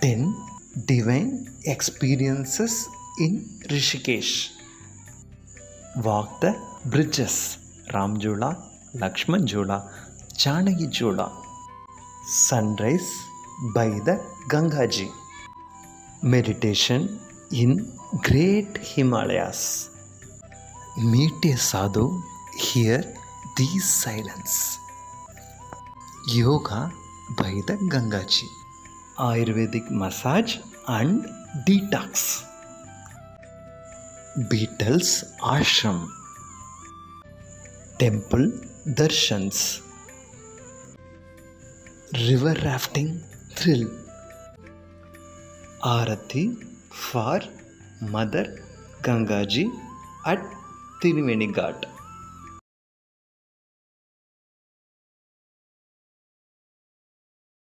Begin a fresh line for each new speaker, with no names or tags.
10 divine experiences in Rishikesh. Walk the bridges, Ram Jula, Lakshman Jula, Janaki Jula. Sunrise by the Gangaji. Meditation in Great Himalayas. Meet a sadhu, hear these silence. Yoga by the Gangaji. Ayurvedic massage and detox. Beatles Ashram. Temple Darshans. River rafting thrill. Arati for Mother Gangaji at Tiriveni Ghat.